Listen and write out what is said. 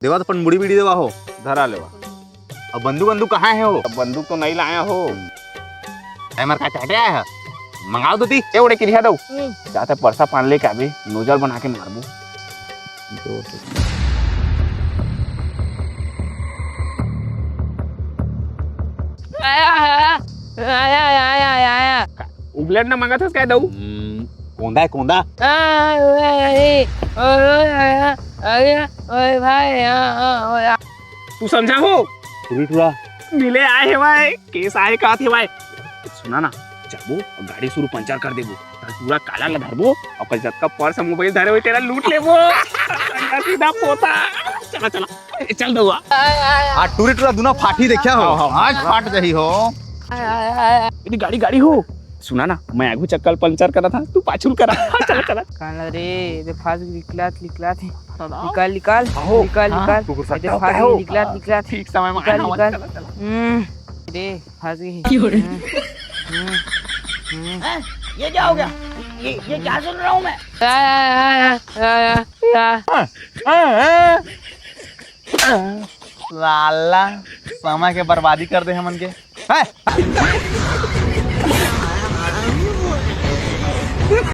देवा तो पण बुड़ी बीड़ी देवा हो। धरा लेवा। अब बंदूक बंदूक कहाँ है हो? अब बंदूक तो नहीं लाया हो। टाइमर का चाटे आया है मंगाओ तो ती एवढे की रिहा दो जाते परसा पान लेके आबे नोजल बना के मारबो। उबलेट ना मांगा थस काय दऊ? कोंदा है कोंदा। तू समझा हो? टूरी टूरा मिले आए है भाई केस आए का थे भाई। सुना ना जाबो और गाड़ी शुरू पंचर कर देबो पूरा काला ला धरबो और कल जब का पर्स मोबाइल धरे हुए तेरा लूट लेबो सीधा पोता। चला चला चल दऊआ आज टूरी टूरा दोनों फाटी देखा हो। आज फाट गई हो। इतनी गाड़ी गाड़ी हो। सुना ना मैं आगू चक्कर पंचर करा था तू पाछुल करा। चला चला काला रे ते फास निकलात निकलात निकाल निकाल अहो, निकाल निकाल कुकुर ते सट्टा फास होता है हो। निकलात निकलात ठीक समय में निकाल आना निकाल चला चला। रे फास गई ये क्या हो गया? ये क्या सुन रहा हूँ मैं? लाला समय के बर्बादी कर दे हमन के।